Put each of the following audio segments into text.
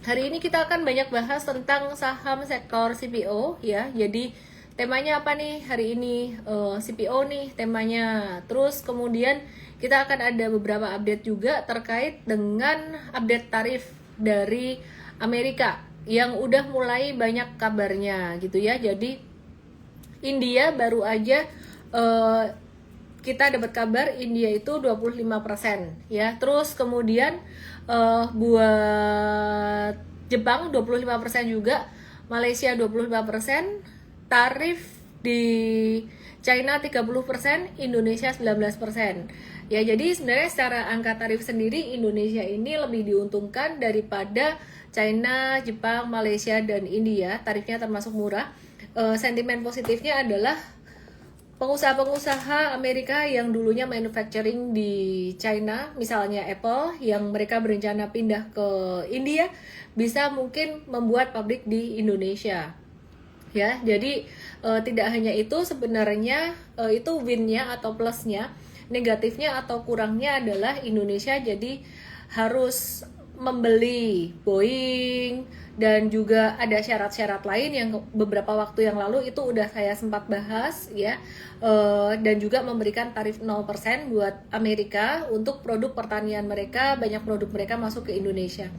Hari ini kita akan banyak bahas tentang saham sektor CPO ya. Jadi temanya apa nih hari ini? CPO nih temanya. Terus kemudian kita akan ada beberapa update juga terkait dengan update tarif dari Amerika yang udah mulai banyak kabarnya gitu ya. Jadi India baru aja kita dapat kabar India itu 25% ya. Terus kemudian buat Jepang 25% juga, Malaysia 25%, tarif di China 30%, Indonesia 19%. Ya, jadi sebenarnya secara angka tarif sendiri Indonesia ini lebih diuntungkan daripada China, Jepang, Malaysia dan India. Tarifnya termasuk murah. Sentimen positifnya adalah pengusaha-pengusaha Amerika yang dulunya manufacturing di China, misalnya Apple, yang mereka berencana pindah ke India, bisa mungkin membuat pabrik di Indonesia. Ya, jadi tidak hanya itu, sebenarnya itu win-nya atau plus-nya. Negatifnya atau kurangnya adalah Indonesia jadi harus membeli Boeing, dan juga ada syarat-syarat lain yang beberapa waktu yang lalu itu udah saya sempat bahas ya. Dan juga memberikan tarif 0% buat Amerika untuk produk pertanian mereka, banyak produk mereka masuk ke Indonesia.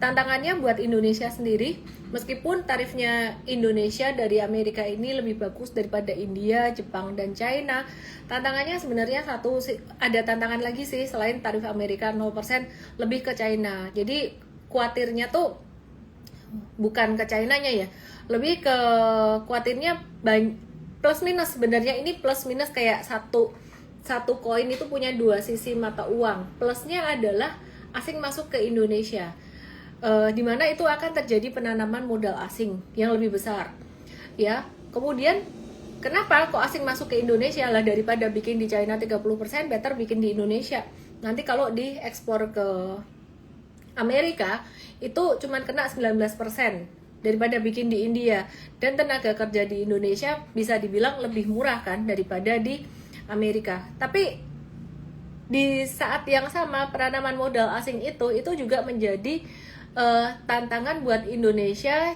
Tantangannya buat Indonesia sendiri, meskipun tarifnya Indonesia dari Amerika ini lebih bagus daripada India, Jepang, dan China, tantangannya sebenarnya ada tantangan lagi sih selain tarif Amerika 0%, lebih ke China. Jadi khawatirnya tuh bukan ke China-nya ya, lebih ke khawatirnya plus minus. Sebenarnya ini plus minus kayak satu koin itu punya dua sisi mata uang. Plusnya adalah asing masuk ke Indonesia, di mana itu akan terjadi penanaman modal asing yang lebih besar ya. Kemudian kenapa kok asing masuk ke Indonesia? Lah daripada bikin di China 30%, better bikin di Indonesia. Nanti kalau diekspor ke Amerika itu cuman kena 19% daripada bikin di India, dan tenaga kerja di Indonesia bisa dibilang lebih murah kan daripada di Amerika. Tapi di saat yang sama penanaman modal asing itu juga menjadi tantangan buat Indonesia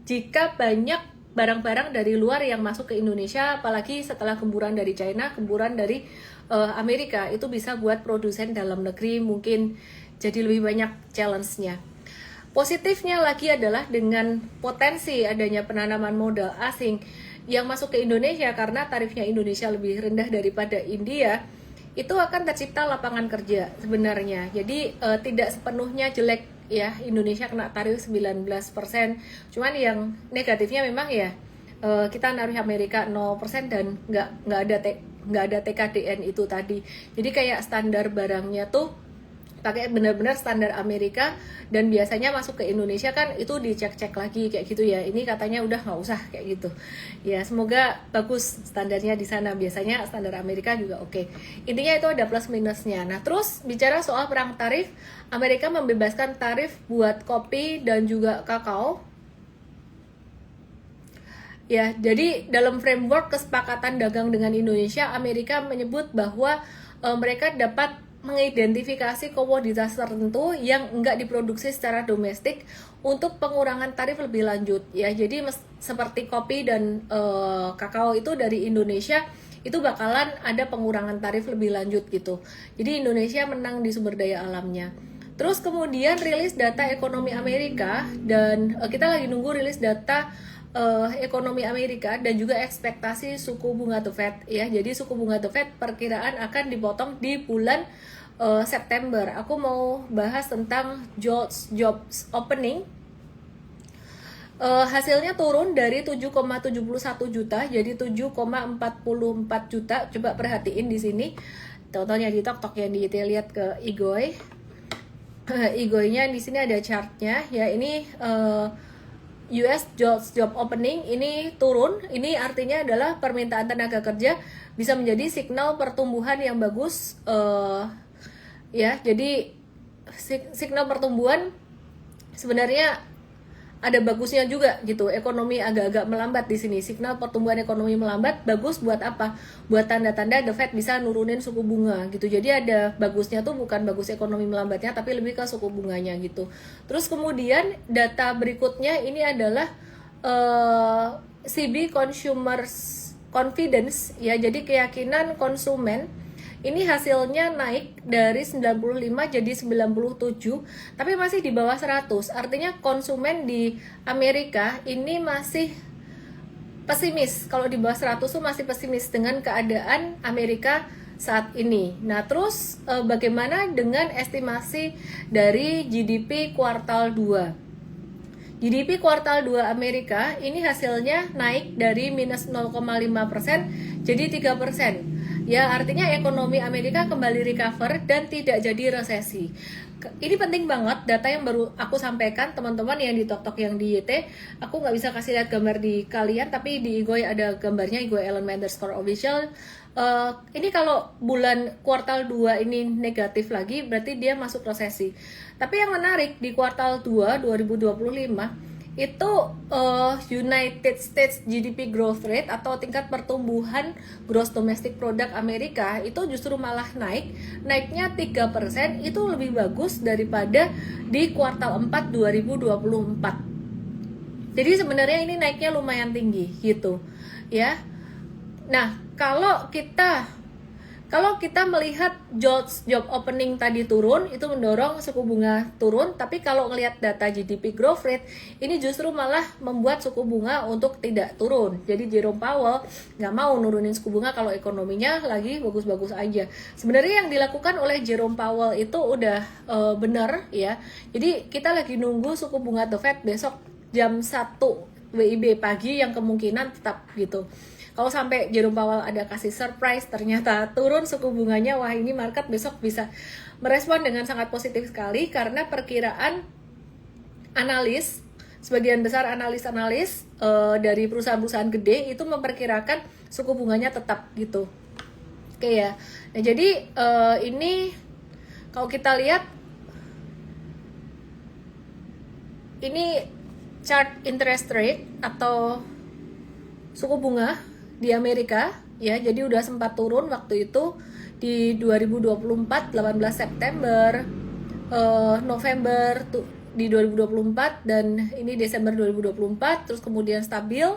jika banyak barang-barang dari luar yang masuk ke Indonesia, apalagi setelah gemburan dari China, gemburan dari Amerika, itu bisa buat produsen dalam negeri mungkin jadi lebih banyak challenge-nya. Positifnya lagi adalah dengan potensi adanya penanaman modal asing yang masuk ke Indonesia karena tarifnya Indonesia lebih rendah daripada India, itu akan tercipta lapangan kerja sebenarnya. Jadi tidak sepenuhnya jelek ya Indonesia kena tarif 19%. Cuman yang negatifnya memang ya kita naruh Amerika 0% dan nggak ada TKDN itu tadi. Jadi kayak standar barangnya tuh pakai benar-benar standar Amerika, dan biasanya masuk ke Indonesia kan itu dicek-cek lagi kayak gitu ya. Ini katanya udah nggak usah kayak gitu ya. Semoga bagus standarnya di sana. Biasanya standar Amerika juga oke. Intinya itu ada plus minusnya. Nah, terus bicara soal perang tarif, Amerika membebaskan tarif buat kopi dan juga kakao ya. Jadi dalam framework kesepakatan dagang dengan Indonesia, Amerika menyebut bahwa mereka dapat mengidentifikasi komoditas tertentu yang enggak diproduksi secara domestik untuk pengurangan tarif lebih lanjut ya. Jadi seperti kopi dan kakao itu dari Indonesia itu bakalan ada pengurangan tarif lebih lanjut gitu. Jadi Indonesia menang di sumber daya alamnya. Terus kemudian rilis data ekonomi Amerika, dan kita lagi nunggu rilis data ekonomi Amerika dan juga ekspektasi suku bunga The Fed ya. Jadi suku bunga The Fed perkiraan akan dipotong di bulan September. Aku mau bahas tentang jobs opening. Hasilnya turun dari 7,71 juta jadi 7,44 juta. Coba perhatiin di sini. Contohnya di TokTok yang dilihat ke Igoy. Igoy-nya di sini ada chartnya ya. Ini US job opening ini turun. Ini artinya adalah permintaan tenaga kerja bisa menjadi signal pertumbuhan yang bagus ya. Jadi signal pertumbuhan sebenarnya ada bagusnya juga gitu. Ekonomi agak-agak melambat di sini. Signal pertumbuhan ekonomi melambat bagus buat apa? Buat tanda-tanda The Fed bisa nurunin suku bunga gitu. Jadi ada bagusnya tuh bukan bagus ekonomi melambatnya, tapi lebih ke suku bunganya gitu. Terus kemudian data berikutnya ini adalah CB Consumers Confidence ya. Jadi keyakinan konsumen ini hasilnya naik dari 95 jadi 97, tapi masih di bawah 100. Artinya konsumen di Amerika ini masih pesimis. Kalau di bawah 100 tuh masih pesimis dengan keadaan Amerika saat ini. Nah, terus bagaimana dengan estimasi dari GDP kuartal 2? GDP kuartal 2 Amerika ini hasilnya naik dari minus 0,5% jadi 3%. Ya, artinya ekonomi Amerika kembali recover dan tidak jadi resesi. Ini penting banget data yang baru aku sampaikan, teman-teman yang di TokTok yang di YT. Aku nggak bisa kasih lihat gambar di kalian, tapi di Igoy ada gambarnya, Igoy _official. Ini kalau bulan kuartal 2 ini negatif lagi, berarti dia masuk resesi. Tapi yang menarik di kuartal 2 2025 itu United States GDP growth rate atau tingkat pertumbuhan gross domestic product Amerika itu justru malah naiknya 3%. Itu lebih bagus daripada di kuartal 4 2024. Jadi sebenarnya ini naiknya lumayan tinggi gitu ya. Nah, kalau kita melihat job opening tadi turun, itu mendorong suku bunga turun. Tapi kalau ngelihat data GDP growth rate, ini justru malah membuat suku bunga untuk tidak turun. Jadi Jerome Powell nggak mau nurunin suku bunga kalau ekonominya lagi bagus-bagus aja. Sebenarnya yang dilakukan oleh Jerome Powell itu udah benar ya. Jadi kita lagi nunggu suku bunga The Fed besok jam 1 WIB pagi yang kemungkinan tetap gitu. Kalau sampai Jerome Powell ada kasih surprise ternyata turun suku bunganya, wah ini market besok bisa merespon dengan sangat positif sekali karena perkiraan analis, sebagian besar analis dari perusahaan-perusahaan gede itu memperkirakan suku bunganya tetap gitu. Oke ya. Nah, jadi ini kalau kita lihat ini chart interest rate atau suku bunga di Amerika ya. Jadi udah sempat turun waktu itu di 2024 18 September, November di 2024 dan ini Desember 2024, terus kemudian stabil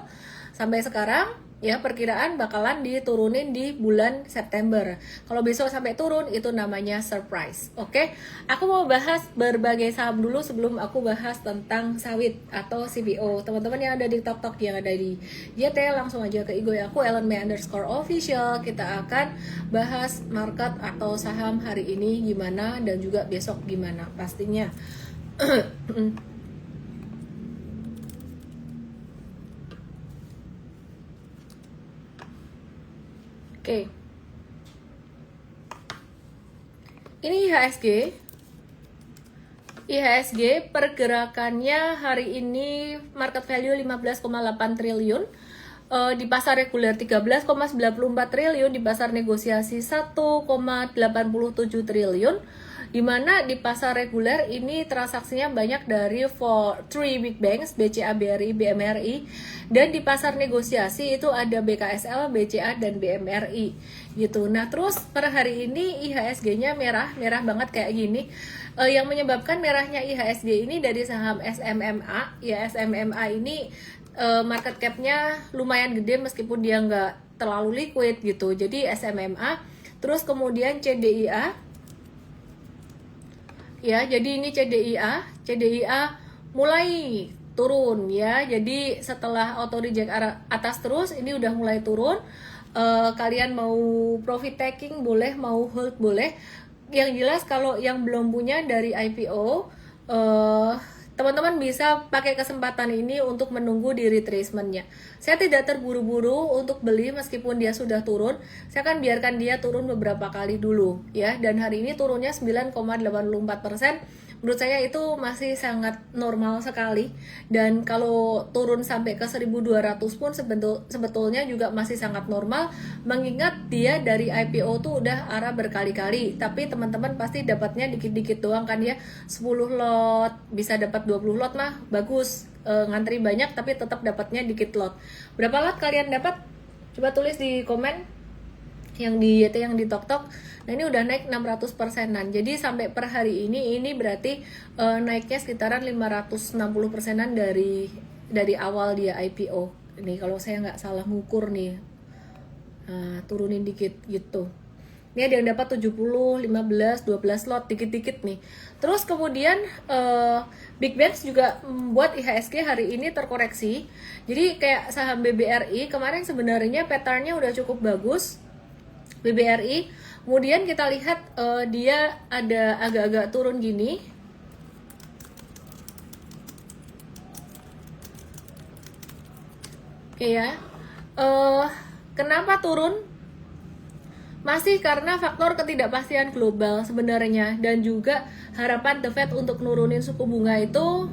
sampai sekarang ya. Perkiraan bakalan diturunin di bulan September. Kalau besok sampai turun itu namanya surprise. Oke, aku mau bahas berbagai saham dulu sebelum aku bahas tentang sawit atau CPO. Teman-teman yang ada di TokTok, yang ada di YT, langsung aja ke Igoy aku _official. Kita akan bahas market atau saham hari ini gimana dan juga besok gimana pastinya. Oke. Ini IHSG pergerakannya hari ini market value 15,8 triliun. Di pasar reguler 13,94 triliun, di pasar negosiasi 1,87 triliun. Dimana di pasar reguler ini transaksinya banyak dari 3 big banks, BCA, BRI, BMRI, dan di pasar negosiasi itu ada BKSL, BCA, dan BMRI gitu. Nah, terus per hari ini IHSG-nya merah banget kayak gini. Yang menyebabkan merahnya IHSG ini dari saham SMMA ya. SMMA ini market cap-nya lumayan gede meskipun dia nggak terlalu liquid gitu. Jadi SMMA, terus kemudian CDIA ya. Jadi ini CDIA mulai turun ya. Jadi setelah auto reject atas terus, ini udah mulai turun. Kalian mau profit taking boleh, mau hold boleh. Yang jelas kalau yang belum punya dari IPO, teman-teman bisa pakai kesempatan ini untuk menunggu di retracement-nya. Saya tidak terburu-buru untuk beli meskipun dia sudah turun. Saya akan biarkan dia turun beberapa kali dulu ya. Dan hari ini turunnya 9,84%. Menurut saya itu masih sangat normal sekali. Dan kalau turun sampai ke 1.200 pun sebetulnya juga masih sangat normal. Mengingat dia dari IPO tuh udah arah berkali-kali. Tapi teman-teman pasti dapatnya dikit-dikit doang kan ya. 10 lot, bisa dapat 20 lot mah bagus. ngantri banyak tapi tetap dapatnya dikit lot. Berapa lot kalian dapat? Coba tulis di komen yang di YT yang di TokTok. Nah ini udah naik 600%-an. Jadi sampai per hari ini berarti naiknya sekitaran 560%-an dari awal dia IPO. Ini kalau saya nggak salah ngukur nih, turunin dikit gitu. Ini ada yang dapat 70, 15, 12 lot, dikit-dikit nih. Terus kemudian Big Banks juga membuat IHSG hari ini terkoreksi. Jadi kayak saham BBRI kemarin sebenarnya patternnya udah cukup bagus. BBRI, kemudian kita lihat dia ada agak-agak turun gini. Oke ya. Kenapa turun? Masih karena faktor ketidakpastian global sebenarnya, dan juga harapan The Fed untuk nurunin suku bunga itu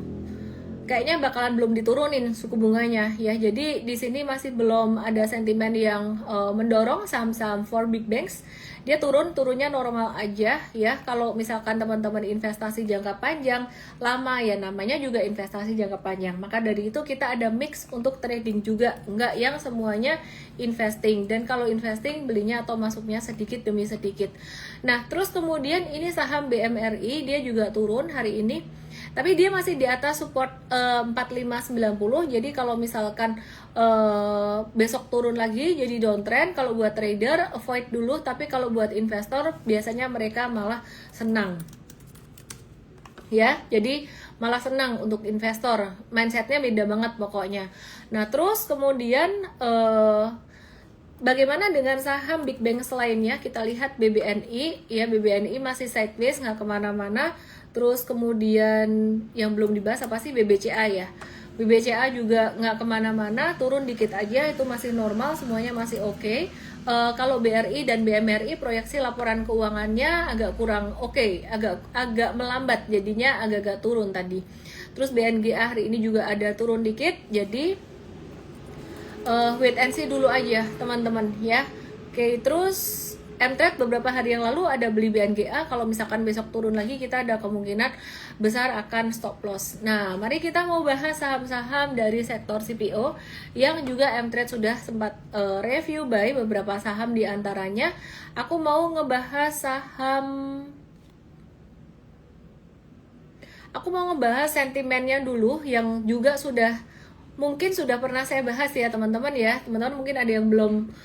kayaknya bakalan belum diturunin suku bunganya ya. Jadi di sini masih belum ada sentimen yang mendorong saham-saham for big banks. Dia turunnya normal aja ya. Kalau misalkan teman-teman investasi jangka panjang lama ya, namanya juga investasi jangka panjang. Maka dari itu kita ada mix untuk trading juga, enggak yang semuanya investing. Dan kalau investing belinya atau masuknya sedikit demi sedikit. Nah, terus kemudian ini saham BMRI dia juga turun hari ini. Tapi dia masih di atas support 4590. Jadi kalau misalkan besok turun lagi jadi downtrend, kalau buat trader avoid dulu. Tapi kalau buat investor biasanya mereka malah senang. Ya, jadi malah senang untuk investor. Mindsetnya beda banget pokoknya. Nah, terus kemudian bagaimana dengan saham big bank lainnya? Kita lihat BBNI, ya BBNI masih sideways, nggak kemana-mana. Terus kemudian yang belum dibahas apa sih, BBCA ya. BBCA juga nggak kemana-mana, turun dikit aja, itu masih normal, semuanya masih oke. Kalau BRI dan BMRI proyeksi laporan keuangannya agak kurang oke, agak melambat, jadinya agak-agak turun tadi. Terus BNGA hari ini juga ada turun dikit, jadi wait and see dulu aja teman-teman ya. Oke, terus MTrade beberapa hari yang lalu ada beli BNGA. Kalau misalkan besok turun lagi, kita ada kemungkinan besar akan stop loss. Nah, mari kita mau bahas saham-saham dari sektor CPO yang juga MTrade sudah sempat review buy beberapa saham di antaranya. Aku mau ngebahas sentimennya dulu yang juga mungkin sudah pernah saya bahas ya teman-teman ya. Teman-teman mungkin ada yang belum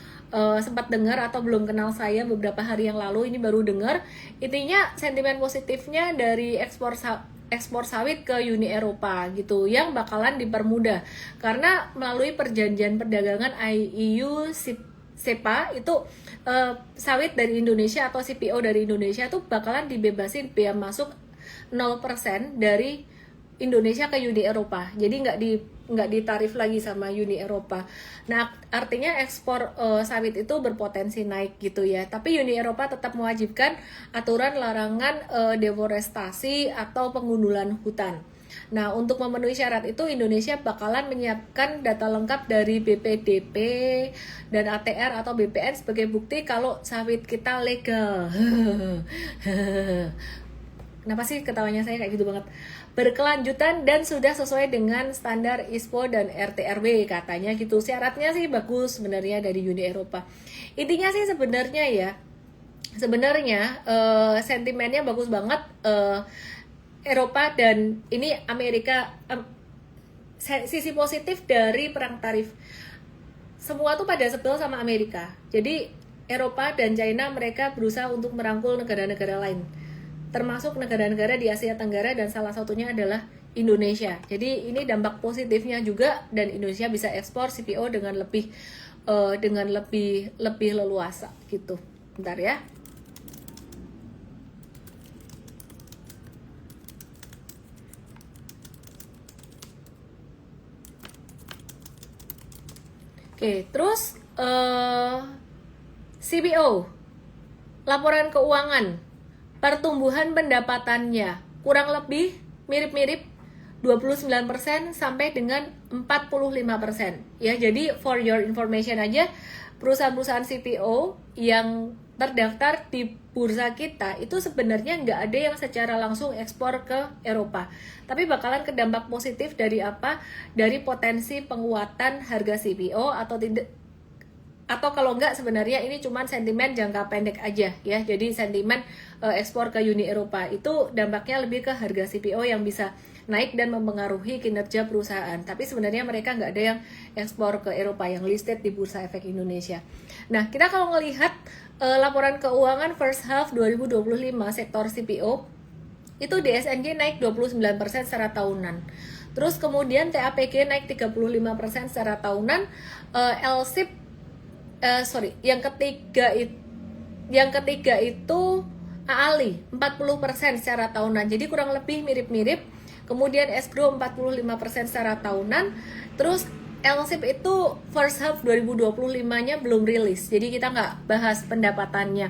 sempat dengar atau belum kenal saya beberapa hari yang lalu, ini baru dengar. Intinya sentimen positifnya dari ekspor sawit ke Uni Eropa gitu, yang bakalan dipermudah karena melalui perjanjian perdagangan EU SEPA itu sawit dari Indonesia atau CPO dari Indonesia tuh bakalan dibebasin biaya masuk 0% dari Indonesia ke Uni Eropa. Jadi nggak ditarif lagi sama Uni Eropa. Nah, artinya ekspor sawit itu berpotensi naik gitu ya. Tapi Uni Eropa tetap mewajibkan aturan larangan deforestasi atau pengundulan hutan. Nah, untuk memenuhi syarat itu Indonesia bakalan menyiapkan data lengkap dari BPDP dan ATR atau BPN sebagai bukti kalau sawit kita legal. Kenapa sih ketawanya saya kayak gitu banget? Berkelanjutan dan sudah sesuai dengan standar ISPO dan RTRW katanya gitu. Syaratnya sih bagus sebenarnya dari Uni Eropa. Intinya sih sebenarnya sentimennya bagus banget. Eropa dan ini Amerika, sisi positif dari perang tarif. Semua tuh pada sebel sama Amerika. Jadi Eropa dan China mereka berusaha untuk merangkul negara-negara lain, termasuk negara-negara di Asia Tenggara, dan salah satunya adalah Indonesia. Jadi ini dampak positifnya juga, dan Indonesia bisa ekspor CPO dengan lebih leluasa gitu. Bentar ya. Oke, terus CPO, laporan keuangan, pertumbuhan pendapatannya kurang lebih mirip-mirip 29% sampai dengan 45%. Ya, jadi for your information aja, perusahaan-perusahaan CPO yang terdaftar di bursa kita itu sebenarnya nggak ada yang secara langsung ekspor ke Eropa, tapi bakalan kedampak positif dari apa? Dari potensi penguatan harga CPO atau tidak, atau kalau enggak sebenarnya ini cuma sentimen jangka pendek aja ya. Jadi sentimen ekspor ke Uni Eropa itu dampaknya lebih ke harga CPO yang bisa naik dan mempengaruhi kinerja perusahaan. Tapi sebenarnya mereka nggak ada yang ekspor ke Eropa yang listed di Bursa Efek Indonesia. Nah, kita kalau ngelihat laporan keuangan first half 2025 sektor CPO, itu DSNG naik 29% secara tahunan. Terus kemudian TAPG naik 35% secara tahunan, LSIP yang ketiga itu AALI 40% secara tahunan. Jadi kurang lebih mirip-mirip. Kemudian Escrow 45% secara tahunan. Terus LSIP itu first half 2025-nya belum rilis. Jadi kita nggak bahas pendapatannya.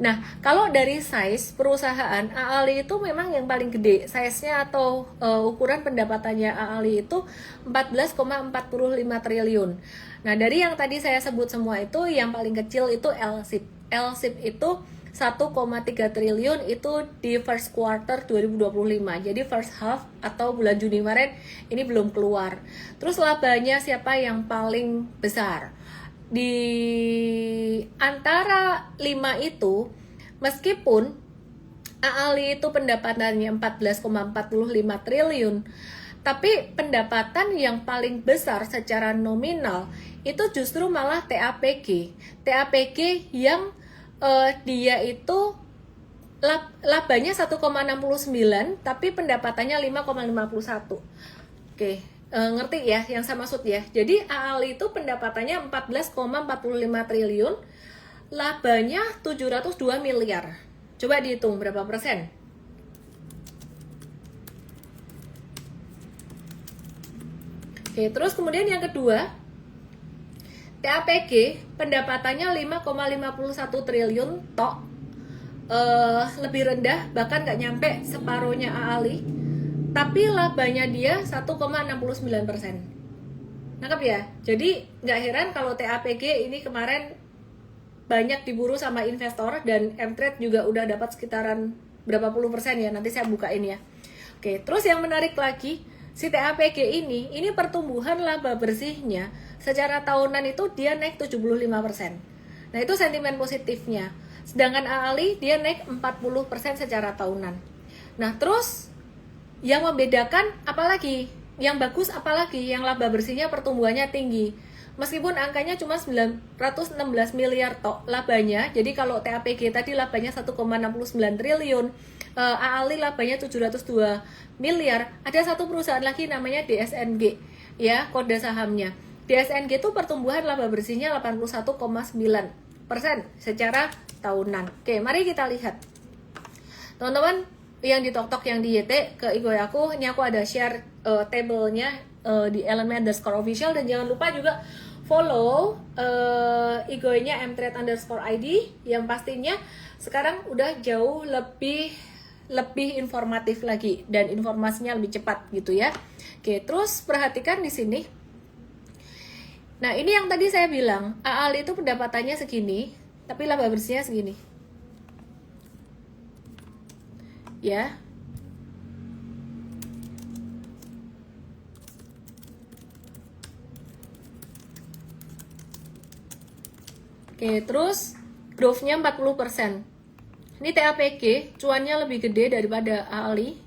Nah, kalau dari size perusahaan, AALI itu memang yang paling gede. Size-nya atau ukuran pendapatannya AALI itu 14,45 triliun. Nah, dari yang tadi saya sebut semua itu, yang paling kecil itu LSIP. LSIP itu 1,3 triliun itu di first quarter 2025. Jadi first half atau bulan Juni kemarin ini belum keluar. Terus labanya siapa yang paling besar? Di antara 5 itu, meskipun AALI itu pendapatannya 14,45 triliun, tapi pendapatan yang paling besar secara nominal itu justru malah TAPG. TAPG yang dia itu labanya 1,69 tapi pendapatannya 5,51. Oke, ngerti ya yang saya maksud ya. Jadi AALI itu pendapatannya 14,45 triliun, labanya 702 miliar. Coba dihitung berapa persen? Oke, terus kemudian yang kedua, TAPG pendapatannya 5,51 triliun tok, lebih rendah, bahkan nggak nyampe separuhnya AALI, tapi labanya dia 1,69%. Nangkep ya? Jadi nggak heran kalau TAPG ini kemarin banyak diburu sama investor, dan Mtrade juga udah dapat sekitaran berapa puluh persen ya, nanti saya bukain ya. Oke, terus yang menarik lagi, si TAPG ini pertumbuhan laba bersihnya secara tahunan itu dia naik 75%. Nah, itu sentimen positifnya. Sedangkan AALI dia naik 40% secara tahunan. Nah, terus yang membedakan apalagi? Yang bagus apalagi? Yang laba bersihnya pertumbuhannya tinggi. Meskipun angkanya cuma 916 miliar tok labanya. Jadi kalau TAPG tadi labanya 1,69 triliun, AALI labanya 702 miliar. Ada satu perusahaan lagi namanya DSNG, ya, kode sahamnya. DSNG itu pertumbuhan laba bersihnya 81,9% secara tahunan. Oke, mari kita lihat. Teman-teman yang di TokTok, yang di YT, ke IG aku, ini aku ada share table-nya di Element_Official, dan jangan lupa juga follow IG-nya mtrade_id, yang pastinya sekarang udah jauh lebih informatif lagi dan informasinya lebih cepat gitu ya. Oke, terus perhatikan di sini. Nah, ini yang tadi saya bilang, AALI itu pendapatannya segini, tapi laba bersihnya segini. Ya. Oke, terus growth-nya 40%. Ini TAPG, cuannya lebih gede daripada AALI.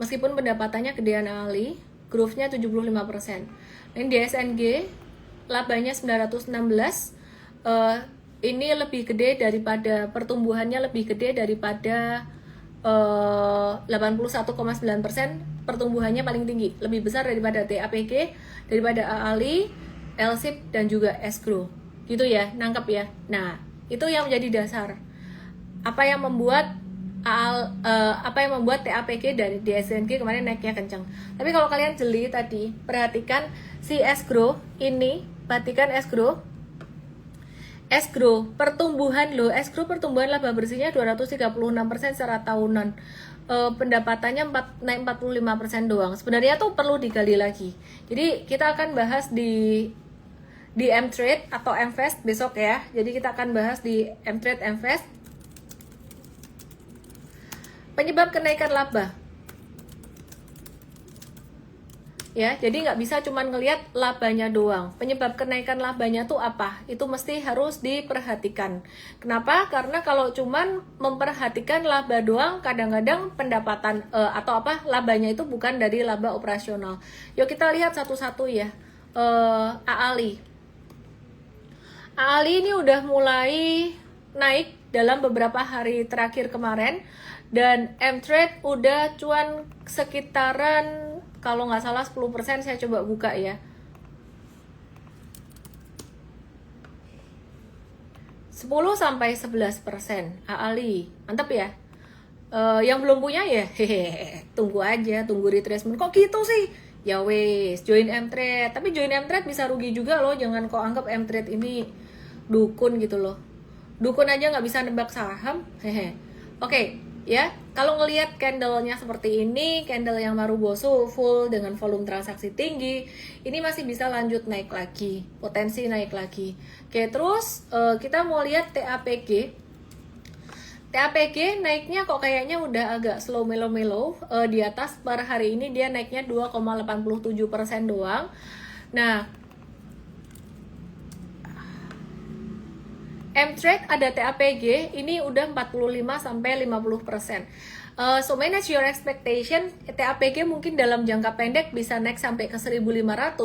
Meskipun pendapatannya gedean AALI, growth-nya 75%. Ini DSNG, labanya 916. Ini lebih gede daripada, pertumbuhannya lebih gede daripada 81,9%. Pertumbuhannya paling tinggi, lebih besar daripada TAPG, daripada AALI, LSIP, dan juga Escrow. Gitu ya, nangkep ya. Nah, itu yang menjadi dasar. Apa yang membuat TAPG dari DSNG kemarin naiknya kencang. Tapi kalau kalian jeli tadi, perhatikan si Escrow ini, perhatikan Escrow pertumbuhan loh, Escrow pertumbuhan laba bersihnya 236% secara tahunan. Pendapatannya naik 45% doang. Sebenarnya tuh perlu digali lagi. Jadi kita akan bahas di Mtrade atau Mvest besok ya. Jadi kita akan bahas di Mtrade Mvest. Penyebab kenaikan laba. Ya, jadi nggak bisa cuma ngelihat labanya doang. Penyebab kenaikan labanya tuh apa? Itu mesti harus diperhatikan. Kenapa? Karena kalau cuman memperhatikan laba doang, kadang-kadang pendapatan atau apa labanya itu bukan dari laba operasional. Yuk kita lihat satu-satu ya. Aali. Aali ini udah mulai naik dalam beberapa hari terakhir kemarin, dan M-Trade udah cuan sekitaran kalau nggak salah 10%. Saya coba buka ya. 10-11% Aali, mantap ya. Yang belum punya ya hehehe, tunggu aja, tunggu retracement. Kok gitu sih? Ya wes, join M-Trade. Tapi join M-Trade bisa rugi juga loh. Jangan kok anggap M-Trade ini dukun gitu loh. Dukun aja nggak bisa nebak saham. Hehe. Oke, ya. Kalau ngelihat candlenya seperti ini, candle yang Marubozu full dengan volume transaksi tinggi, ini masih bisa lanjut naik lagi, potensi naik lagi. Oke, terus kita mau lihat TAPG. TAPG naiknya kok kayaknya udah agak slow melo-melo. Di atas per hari ini dia naiknya 2,87% doang. Nah, M-Trade ada TAPG ini udah 45-50%. So manage your expectation. TAPG mungkin dalam jangka pendek bisa naik sampai ke 1.500,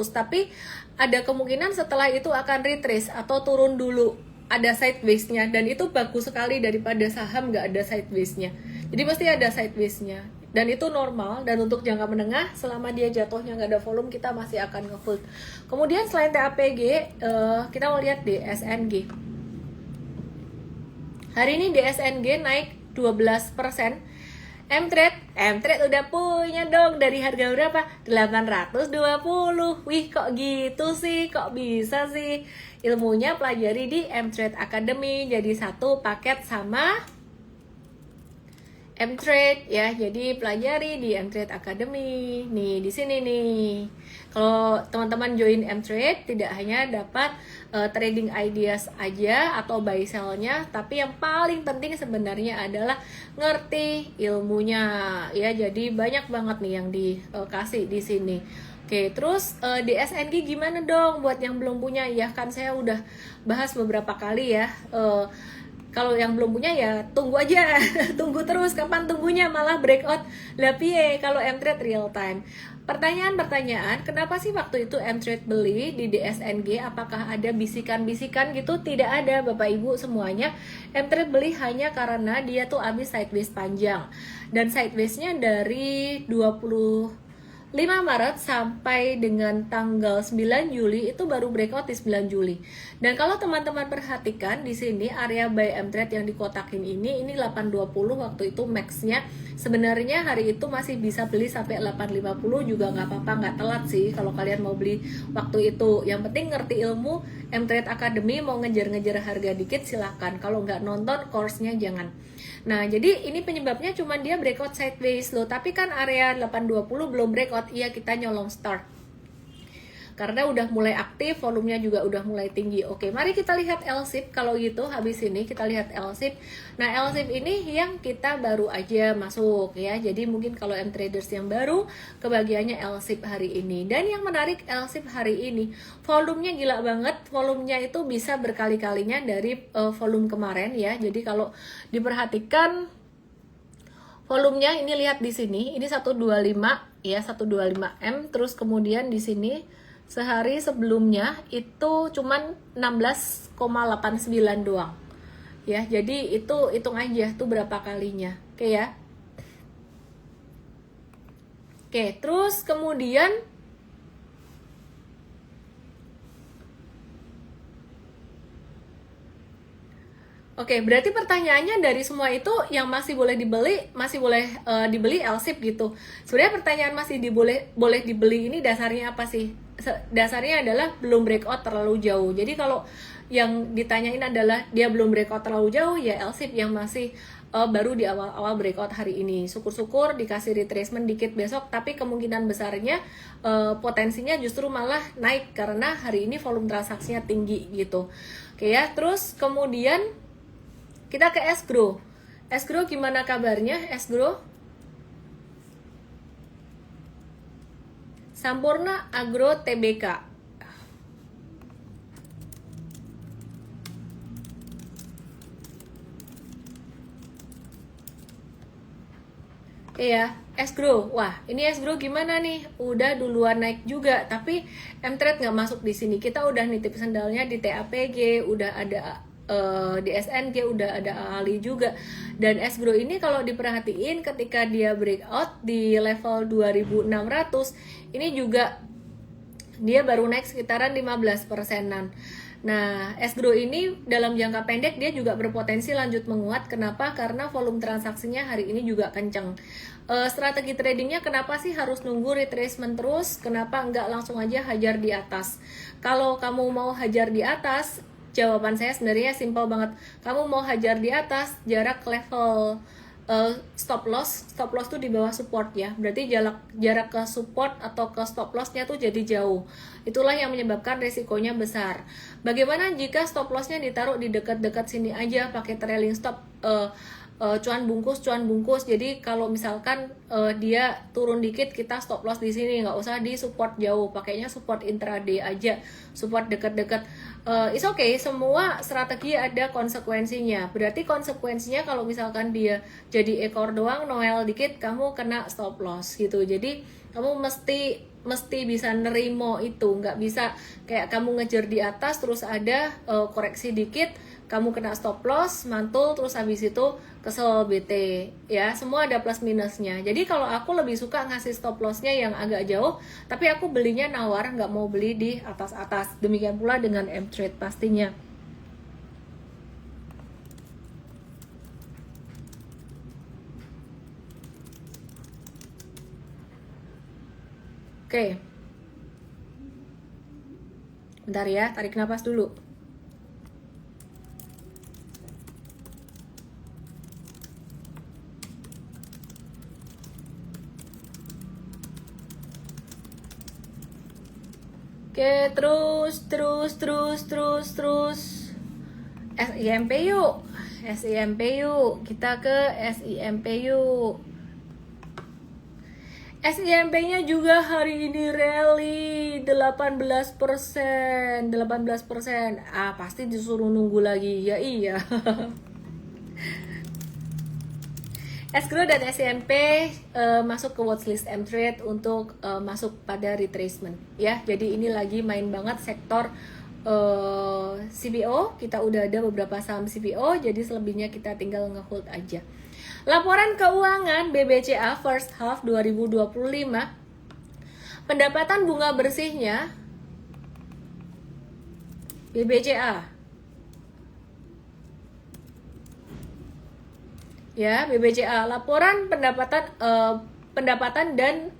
tapi ada kemungkinan setelah itu akan retrace atau turun dulu, ada sideways-nya, dan itu bagus sekali daripada saham nggak ada sideways-nya. Jadi pasti ada sideways-nya, dan itu normal. Dan untuk jangka menengah, selama dia jatuhnya nggak ada volume, kita masih akan nge-hold. Kemudian selain TAPG, kita mau lihat DSNG. Hari ini DSNG naik 12%. M-Trade udah punya dong dari harga berapa? 820. Wih, kok gitu sih? Kok bisa sih? Ilmunya pelajari di M-Trade Academy, jadi satu paket sama M-Trade ya. Jadi pelajari di M-Trade Academy. Nih, di sini nih. Kalau teman-teman join M-Trade, tidak hanya dapat trading ideas aja atau buy sell-nya, tapi yang paling penting sebenarnya adalah ngerti ilmunya ya. Jadi banyak banget nih yang dikasih di sini. Oke, terus DSNG gimana dong buat yang belum punya? Ya kan saya udah bahas beberapa kali ya. Kalau yang belum punya ya tunggu aja, tunggu terus. Kapan tunggunya? Malah breakout lah piye kalau M-Trade real time. Pertanyaan, kenapa sih waktu itu M-Trade beli di DSNG? Apakah ada bisikan-bisikan gitu? Tidak ada, Bapak Ibu semuanya. M-Trade beli hanya karena dia tuh habis sideways panjang. Dan sideways-nya dari 25 Maret sampai dengan tanggal 9 Juli itu baru breakout di 9 Juli. Dan kalau teman-teman perhatikan di sini area buy M-Trade yang dikotakin ini 820 waktu itu max-nya. Sebenarnya hari itu masih bisa beli sampai 850 juga nggak apa-apa, nggak telat sih kalau kalian mau beli waktu itu. Yang penting ngerti ilmu M-Trade Academy, mau ngejar-ngejar harga dikit silahkan. Kalau nggak nonton course-nya jangan. Nah, jadi ini penyebabnya cuman dia breakout sideways loh. Tapi kan area 820 belum breakout. Iya, kita nyolong start. Karena udah mulai aktif, volumenya juga udah mulai tinggi. Oke, mari kita lihat LSIP. Kalau gitu, habis ini kita lihat LSIP. Nah, LSIP ini yang kita baru aja masuk ya. Jadi mungkin kalau M-Traders yang baru, kebagiannya LSIP hari ini. Dan yang menarik LSIP hari ini, volumenya gila banget. Volumenya itu bisa berkali-kalinya dari volume kemarin ya. Jadi kalau diperhatikan volumenya ini, lihat di sini, ini 125 ya, 125M. Terus kemudian di sini sehari sebelumnya itu cuman 16,89 doang ya. Jadi itu hitung aja tuh berapa kalinya. Oke ya. Oke, terus kemudian oke, berarti pertanyaannya dari semua itu yang masih boleh dibeli, masih boleh dibeli LSIP gitu. Sebenarnya pertanyaan masih boleh dibeli ini dasarnya apa sih? Dasarnya adalah belum breakout terlalu jauh. Jadi kalau yang ditanyain adalah dia belum breakout terlalu jauh, ya LSIP yang masih baru di awal-awal breakout hari ini. Syukur-syukur dikasih retracement dikit besok, tapi kemungkinan besarnya potensinya justru malah naik karena hari ini volume transaksinya tinggi gitu. Oke ya, terus kemudian kita ke Escrow. Esgro gimana kabarnya? Esgro? Sampurna Agro Tbk. Iya, Esgro. Wah, ini Esgro gimana nih? Udah duluan naik juga, tapi M-Trade nggak masuk di sini. Kita udah nitip sendalnya di TAPG, udah ada di SNG, udah ada Ali juga. Dan Esgro ini kalau diperhatiin ketika dia breakout di level 2600, ini juga dia baru naik sekitaran 15%-an. Nah, Esgro ini dalam jangka pendek dia juga berpotensi lanjut menguat. Kenapa? Karena volume transaksinya hari ini juga kenceng. Strategi tradingnya kenapa sih harus nunggu retracement terus? Kenapa nggak langsung aja hajar di atas? Kalau kamu mau hajar di atas, jawaban saya sebenarnya simpel banget. Kamu mau hajar di atas, jarak level stop loss tuh di bawah support ya. Berarti jarak ke support atau ke stop lossnya tuh jadi jauh. Itulah yang menyebabkan resikonya besar. Bagaimana jika stop lossnya ditaruh di dekat-dekat sini aja pakai trailing stop, cuan bungkus. Jadi kalau misalkan dia turun dikit, kita stop loss di sini, nggak usah di support jauh, pakainya support intraday aja, support dekat-dekat. It's okay, semua strategi ada konsekuensinya. Berarti konsekuensinya kalau misalkan dia jadi ekor doang, Noel dikit, kamu kena stop loss gitu. Jadi kamu mesti bisa nerimo itu, nggak bisa kayak kamu ngejar di atas terus ada koreksi dikit, kamu kena stop loss, mantul, terus habis itu kesel bete ya. Semua ada plus minusnya. Jadi kalau aku lebih suka ngasih stop lossnya yang agak jauh, tapi aku belinya nawar, nggak mau beli di atas-atas. Demikian pula dengan M-Trade pastinya. Oke. Bentar ya, tarik napas dulu. Oke, terus SIMP yuk. Kita ke SIMP yuk. SIMP-nya juga hari ini rally 18%. Pasti disuruh nunggu lagi. Ya iya. Esgro dan SIMP masuk ke watchlist M-Trade untuk masuk pada retracement ya. Jadi ini lagi main banget sektor CPO. Kita udah ada beberapa saham CPO, jadi selebihnya kita tinggal ngehold aja. Laporan keuangan BBCA first half 2025. Pendapatan bunga bersihnya BBCA ya, BBCA laporan pendapatan dan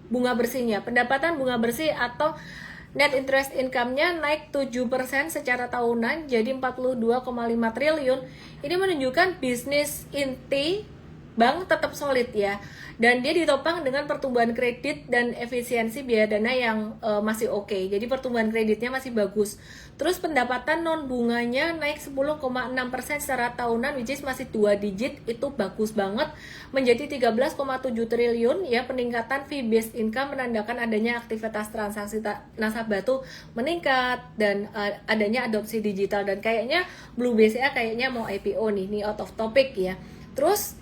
bunga bersihnya. Pendapatan bunga bersih atau net interest income-nya naik 7% secara tahunan jadi 42,5 triliun. Ini menunjukkan bisnis inti bank tetap solid ya. Dan dia ditopang dengan pertumbuhan kredit dan efisiensi biaya dana yang masih oke. Jadi pertumbuhan kreditnya masih bagus. Terus pendapatan non bunganya naik 10,6% secara tahunan, which is masih 2 digit, itu bagus banget, menjadi 13,7 triliun ya. Peningkatan fee based income menandakan adanya aktivitas transaksi nasabah tuh meningkat dan adanya adopsi digital. Dan kayaknya Blue BCA kayaknya mau IPO nih out of topic ya. Terus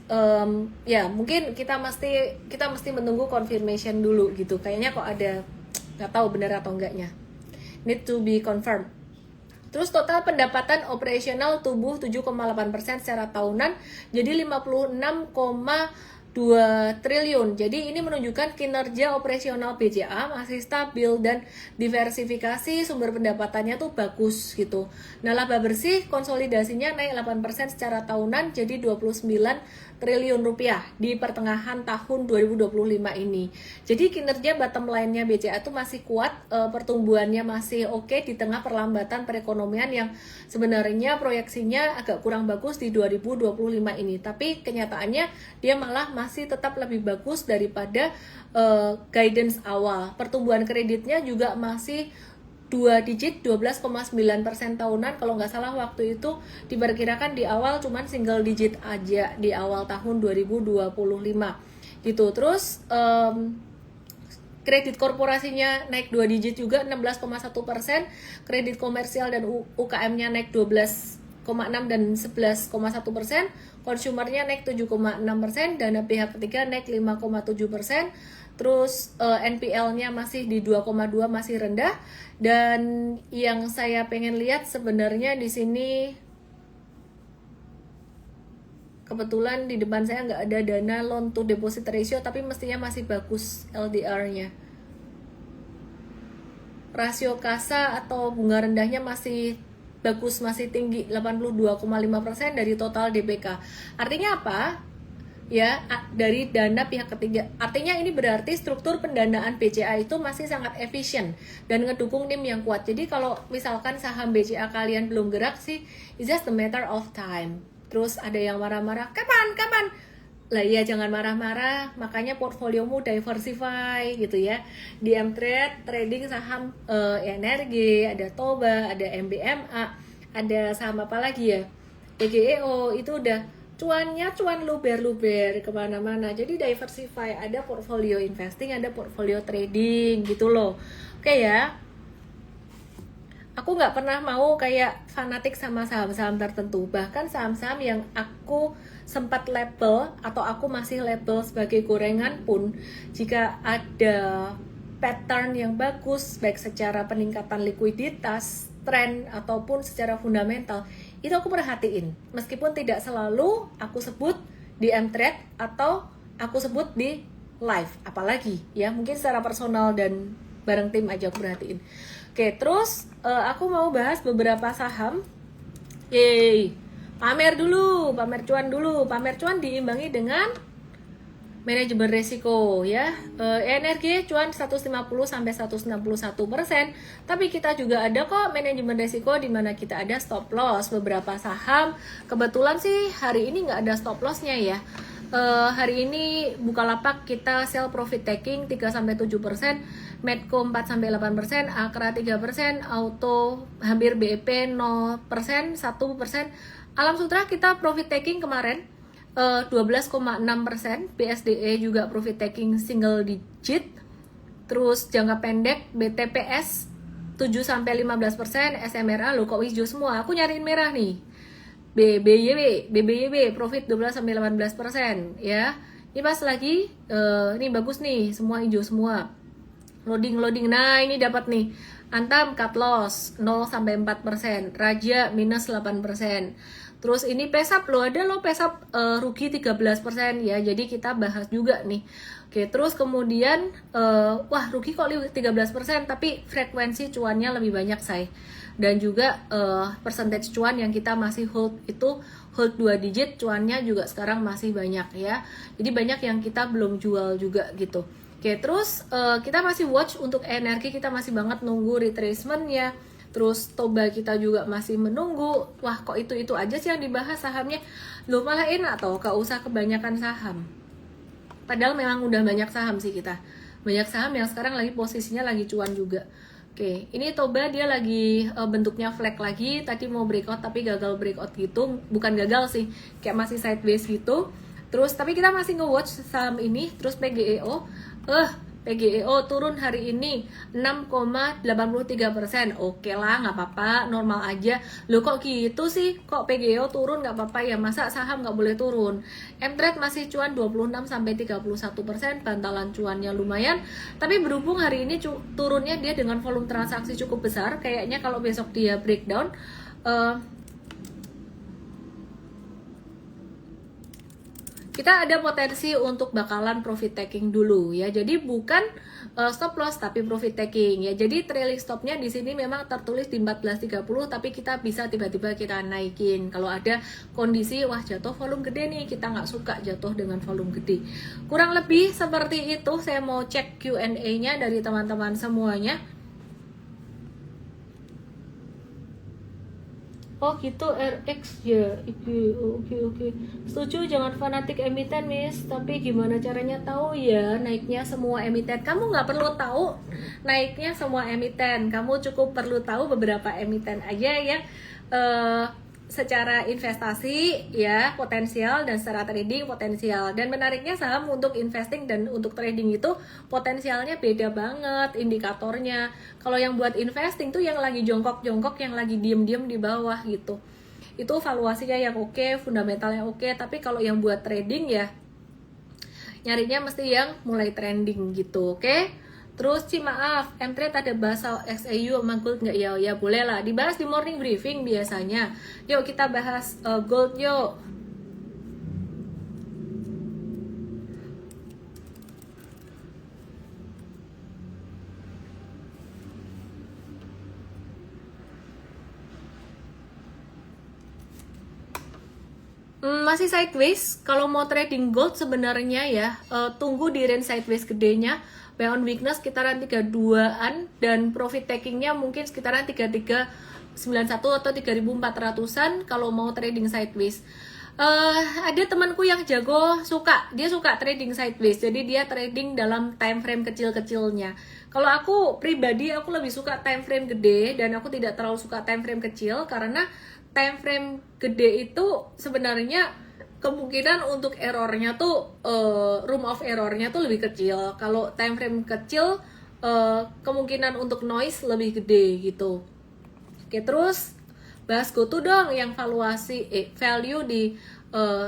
ya mungkin kita mesti menunggu confirmation dulu gitu. Kayaknya kok ada, nggak tahu benar atau enggaknya. Need to be confirmed. Terus total pendapatan operasional tumbuh 7,8% secara tahunan jadi 56,2 triliun. Jadi ini menunjukkan kinerja operasional BCA masih stabil dan diversifikasi sumber pendapatannya tuh bagus gitu. Nah, laba bersih konsolidasinya naik 8% secara tahunan jadi 29 triliun rupiah di pertengahan tahun 2025 ini. Jadi kinerja bottom line-nya BCA itu masih kuat, pertumbuhannya masih oke di tengah perlambatan perekonomian yang sebenarnya proyeksinya agak kurang bagus di 2025 ini. Tapi kenyataannya dia malah masih tetap lebih bagus daripada guidance awal. Pertumbuhan kreditnya juga masih 2 digit 12,9% tahunan. Kalau nggak salah waktu itu diperkirakan di awal cuman single digit aja di awal tahun 2025 gitu. Terus kredit korporasinya naik 2 digit juga 16,1%, kredit komersial dan UKM-nya naik 12,6 dan 11,1%, konsumernya naik 7,6%, dana pihak ketiga naik 5,7%. Terus NPL-nya masih di 2,2, masih rendah. Dan yang saya pengen lihat sebenarnya di sini, kebetulan di depan saya nggak ada dana loan to deposit ratio, tapi mestinya masih bagus LDR-nya. Rasio kasa atau bunga rendahnya masih bagus, masih tinggi 82,5% dari total DPK. Artinya apa? Ya, dari dana pihak ketiga. Artinya ini berarti struktur pendanaan BCA itu masih sangat efisien dan ngedukung NIM yang kuat. Jadi kalau misalkan saham BCA kalian belum gerak sih, it's just a matter of time. Terus ada yang marah-marah, kapan? Lah ya, jangan marah-marah, makanya portfoliomu diversify gitu ya. Di Mtrade trading saham energi, ada Toba, ada MBMA, ada saham apa lagi ya, PGEO, itu udah cuannya cuan luber-luber kemana-mana. Jadi diversify, ada portfolio investing, ada portfolio trading gitu loh. Oke ya, aku nggak pernah mau kayak fanatik sama saham-saham tertentu. Bahkan saham-saham yang aku sempat label atau aku masih label sebagai gorengan pun, jika ada pattern yang bagus baik secara peningkatan likuiditas, tren ataupun secara fundamental, itu aku perhatiin. Meskipun tidak selalu aku sebut di Mtrade atau aku sebut di live, apalagi ya mungkin secara personal dan bareng tim aja aku perhatiin. Oke, terus aku mau bahas beberapa saham. Pamer dulu, pamer cuan dulu. Pamer cuan diimbangi dengan manajemen resiko ya. Energi cuan 150 sampai 161%. Tapi kita juga ada kok manajemen resiko di mana kita ada stop loss beberapa saham. Kebetulan sih hari ini nggak ada stop lossnya ya. Hari ini Bukalapak kita sell profit taking 3 sampai 7%, Medco 4 sampai 8%, Akra 3%, Auto hampir BEP 0%, 1%. Alam Sutra kita profit taking kemarin 12,6%, BSDE juga profit taking single digit. Terus jangka pendek BTPS 7 sampai 15%, SMRA lo kok hijau semua. Aku nyariin merah nih. BBYB profit 12 sampai 18% ya. Ini pas lagi ini bagus nih, semua hijau semua. Loading. Nah, ini dapat nih. Antam cut loss 0 sampai 4%, Raja minus 8%. Terus ini Pesap lo ada lo Pesap rugi 13% ya. Jadi kita bahas juga nih. Oke, terus kemudian wah rugi kok 13%, tapi frekuensi cuannya lebih banyak say. Dan juga percentage cuan yang kita masih hold itu hold 2 digit, cuannya juga sekarang masih banyak ya. Jadi banyak yang kita belum jual juga gitu. Oke, terus kita masih watch untuk energi, kita masih banget nunggu retracement-nya. Terus Toba kita juga masih menunggu. Wah, kok itu aja sih yang dibahas sahamnya. Loh, malah enak toh, gak usah kebanyakan saham. Padahal memang udah banyak saham sih kita. Banyak saham yang sekarang lagi posisinya lagi cuan juga. Oke, ini Toba dia lagi bentuknya flag lagi. Tadi mau breakout tapi gagal breakout gitu. Bukan gagal sih, kayak masih sideways gitu. Terus tapi kita masih nge-watch saham ini. Terus PGEO PGEO turun hari ini 6,83%. Oke lah, nggak apa-apa, normal aja. Loh kok gitu sih? Kok PGEO turun nggak apa-apa ya? Masa saham nggak boleh turun? Mtrade masih cuan 26 sampai 31%, bantalan cuannya lumayan. Tapi berhubung hari ini turunnya dia dengan volume transaksi cukup besar, kayaknya kalau besok dia breakdown, kita ada potensi untuk bakalan profit taking dulu ya. Jadi bukan stop loss tapi profit taking ya. Jadi trailing stopnya di sini memang tertulis di 14.30, tapi kita bisa tiba-tiba kita naikin kalau ada kondisi wah jatuh volume gede nih, kita nggak suka jatuh dengan volume gede. Kurang lebih seperti itu. Saya mau cek Q&A-nya dari teman-teman semuanya. Oh gitu, RX ya. Oke. Setuju, jangan fanatik emiten, Miss. Tapi gimana caranya tahu ya naiknya semua emiten? Kamu nggak perlu tahu naiknya semua emiten. Kamu cukup perlu tahu beberapa emiten aja yang eh, secara investasi ya potensial dan secara trading potensial. Dan menariknya saham untuk investing dan untuk trading itu potensialnya beda banget indikatornya. Kalau yang buat investing tuh yang lagi jongkok-jongkok, yang lagi diem-diem di bawah gitu. Itu valuasinya yang oke, fundamentalnya oke. Tapi kalau yang buat trading ya nyarinya mesti yang mulai trending gitu, oke? Terus maaf, M-Trade ada bahasa XAU sama gold nggak ya? Ya boleh lah, dibahas di morning briefing biasanya. Yuk kita bahas gold yuk. Masih sideways. Kalau mau trading gold sebenarnya ya tunggu di range sideways gedenya. Buy on weakness sekitaran 32-an dan profit takingnya mungkin sekitaran 3391 atau 3400-an kalau mau trading sideways. Ada temanku yang jago, dia suka trading sideways, jadi dia trading dalam time frame kecil-kecilnya. Kalau aku pribadi, aku lebih suka time frame gede dan aku tidak terlalu suka time frame kecil karena time frame gede itu sebenarnya kemungkinan untuk errornya tuh room of errornya tuh lebih kecil. Kalau time frame kecil kemungkinan untuk noise lebih gede gitu. Oke, terus bahas GoTo dong yang valuasi value di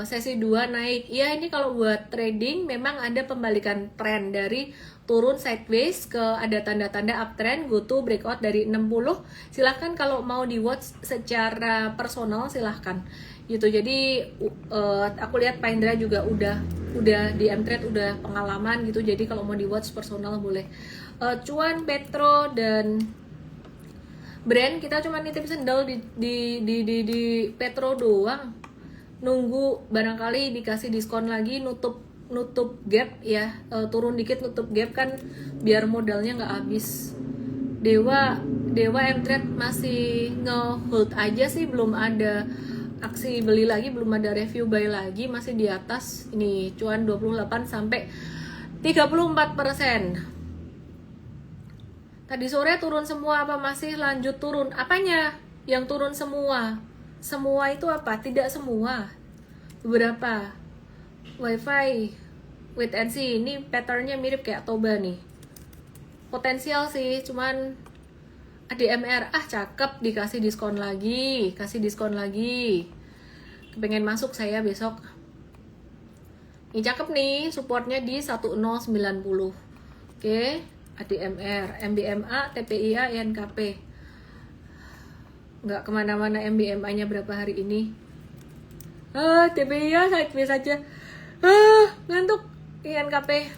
sesi 2 naik. Ya ini kalau buat trading memang ada pembalikan tren dari turun sideways ke ada tanda-tanda uptrend. GoTo breakout dari 60. Silahkan kalau mau di watch secara personal silahkan gitu. Jadi aku lihat Pak Indra juga udah di M-Trade udah pengalaman gitu. Jadi kalau mau di watch personal boleh. Cuan, Petro dan brand kita cuma nitip sendal di Petro doang. Nunggu barangkali dikasih diskon lagi, nutup gap ya, turun dikit nutup gap kan biar modalnya nggak habis. Dewa M-Trade masih nge-hold aja sih, belum ada aksi beli lagi, belum ada review buy lagi, masih di atas. Ini cuan 28 sampai 34%. Tadi sore turun semua apa masih lanjut turun? Apanya yang turun semua? Semua itu apa? Tidak semua. Beberapa. Wifi, wait and see. Ini patternnya mirip kayak Toba nih. Potensial sih, cuman ADMR cakep, dikasih diskon lagi, kepengen masuk saya besok. Ini cakep nih, supportnya di 1090. Oke, ADMR, MBMA, TPIA, INKP. Nggak kemana-mana MBMA nya berapa hari ini. TPIA sideways saja. Ngantuk. INKP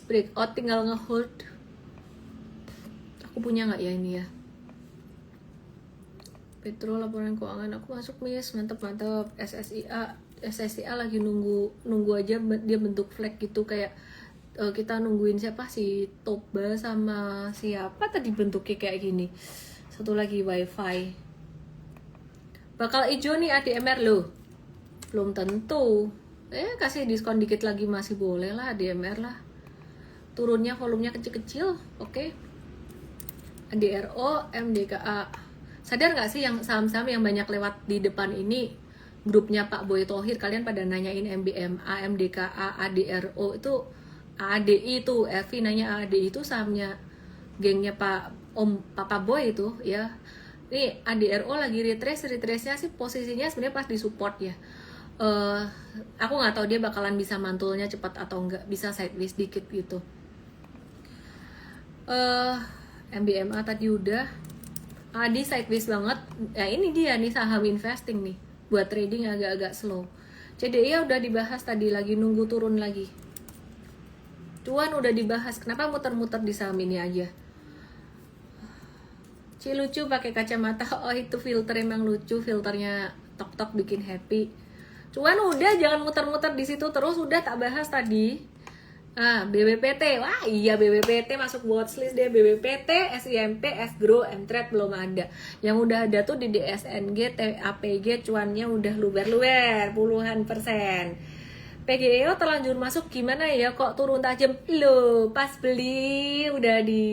breakout tinggal ngehold. Aku punya nggak ya ini ya? Petro laporan keuangan aku masuk, Miss. Mantep. SSIA lagi nunggu aja dia bentuk flag gitu, kayak kita nungguin siapa sih, Toba sama siapa tadi bentuknya kayak gini. Satu lagi Wifi. Bakal hijau nih ADMR loh. Belum tentu. Kasih diskon dikit lagi masih boleh lah ADMR lah. Turunnya volumenya kecil-kecil, oke. DRO, MDKA. Sadar nggak sih yang saham-saham yang banyak lewat di depan ini grupnya Pak Boy Thohir, kalian pada nanyain MBMA, MDKA, ADRO itu ADI itu, Evi nanya ADI itu sahamnya gengnya Papa Boy itu ya. Ini ADRO lagi retrace-nya sih posisinya sebenarnya pas di support ya. Aku nggak tahu dia bakalan bisa mantulnya cepat atau enggak, bisa sideways dikit gitu. MBMA tadi udah. Adi sideways banget. Ya ini dia nih saham investing nih. Buat trading agak-agak slow. CDI udah dibahas tadi, lagi nunggu turun lagi. Cuan udah dibahas. Kenapa muter-muter di saham ini aja? Lucu pakai kacamata. Oh itu filter emang lucu, filternya tok-tok bikin happy. Cuan udah, jangan muter-muter di situ terus, udah tak bahas tadi. BBPT, wah iya BBPT masuk watchlist deh. BBPT, SIMP, SGRO, MTrade belum ada. Yang udah ada tuh di DSNG, APG cuannya udah luber-luber puluhan persen. PGEO terlanjur masuk gimana ya, kok turun tajam? Loh, pas beli udah di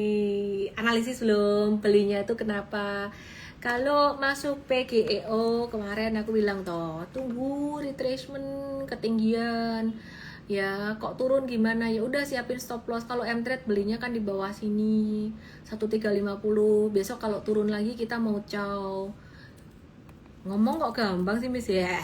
analisis belum belinya itu kenapa? Kalau masuk PGEO kemarin aku bilang toh, tunggu retracement ketinggian. Ya, kok turun gimana? Ya udah siapin stop loss. Kalau MTrade belinya kan di bawah sini 1350. Besok kalau turun lagi kita mau caw. Ngomong kok gampang sih Miss ya.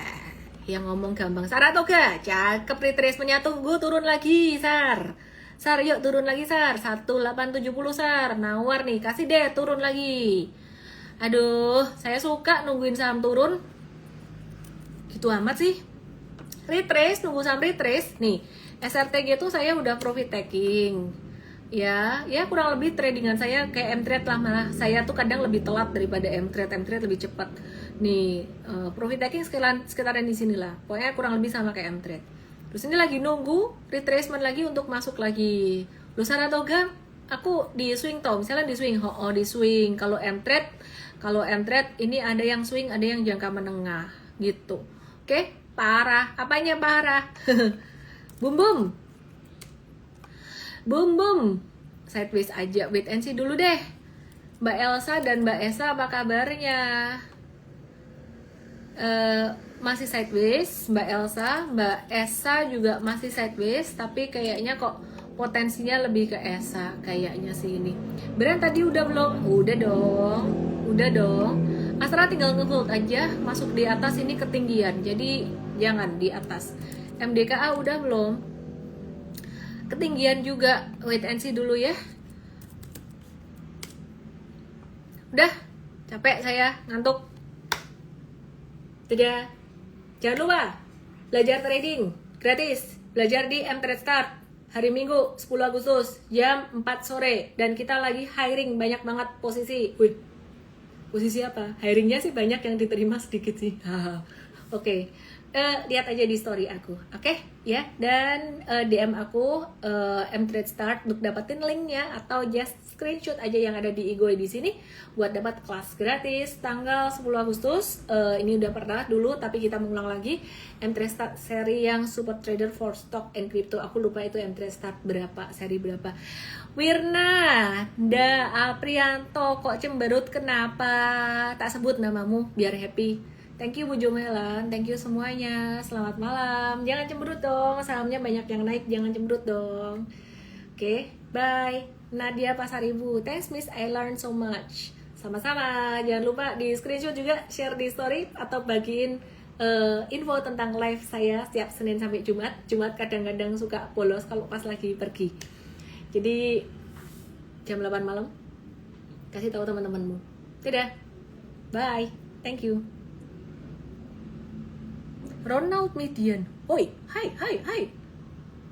Yang ngomong gampang. Sar atau gak? Cakep retracementnya, tunggu turun lagi, Sar. Sar, yuk turun lagi, Sar. 1870, Sar. Nawar nih, kasih deh turun lagi. Aduh, saya suka nungguin saham turun. Gitu amat sih. Retrace, nunggu saham retrace. Nih, SRTG tuh saya udah profit taking. Ya kurang lebih tradingan saya kayak MTrade lah, malah saya tuh kadang lebih telat daripada MTrade lebih cepat. Nih, profit taking sekitaran di sinilah. Pokoknya kurang lebih sama kayak MTrade. Terus ini lagi nunggu retracement lagi untuk masuk lagi. Lusa atau enggak? Aku di swing toh, misalnya di swing, di swing. Kalau MTrade ini ada yang swing, ada yang jangka menengah gitu. Oke? Parah, apanya parah? Boom boom, sideways aja, wait and see dulu deh. Mbak Elsa dan Mbak Esa apa kabarnya? Masih sideways, Mbak Elsa, Mbak Esa juga masih sideways, tapi kayaknya kok potensinya lebih ke Esa kayaknya sih ini. Brand tadi udah belum? Udah dong. Astra tinggal nge-hold aja, masuk di atas ini ketinggian, jadi jangan di atas. MDKA udah belum? Ketinggian juga, wait and see dulu ya. Udah, capek saya, ngantuk. Tidak. Jangan lupa belajar trading gratis. Belajar di MTrade Start hari Minggu 10 Agustus jam 4 sore, dan kita lagi hiring banyak banget posisi. Wih. Posisi apa? Hiringnya sih banyak, yang diterima sedikit sih. Oke. Lihat aja di story aku, oke? Ya, dan DM aku MTrade Start untuk dapetin linknya, atau just screenshot aja yang ada di Igoy di sini buat dapat kelas gratis tanggal 10 Agustus. Ini udah pernah dulu, tapi kita mengulang lagi. MTrade Start seri yang Super Trader for Stock and Crypto. Aku lupa itu MTrade Start berapa, seri berapa. Wirna, Aprianto, kok cemberut kenapa? Tak sebut namamu biar happy. Thank you Bu Jomelan, thank you semuanya. Selamat malam. Jangan cemberut dong, sahamnya banyak yang naik, jangan cemberut dong. Oke, bye. Nadia Pasaribu, thanks Miss, I learned so much. Sama-sama. Jangan lupa di screenshot juga, share di story, atau bagiin info tentang live saya setiap Senin sampai Jumat. Jumat kadang-kadang suka bolos kalau pas lagi pergi. Jadi jam 8 malam kasih tahu teman-temanmu. Dadah. Bye. Thank you. Ronald Median. Oi, hai.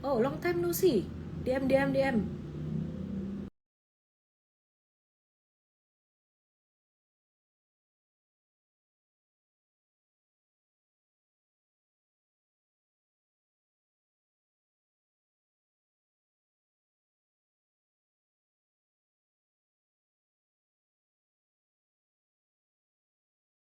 Oh, long time no see. DM.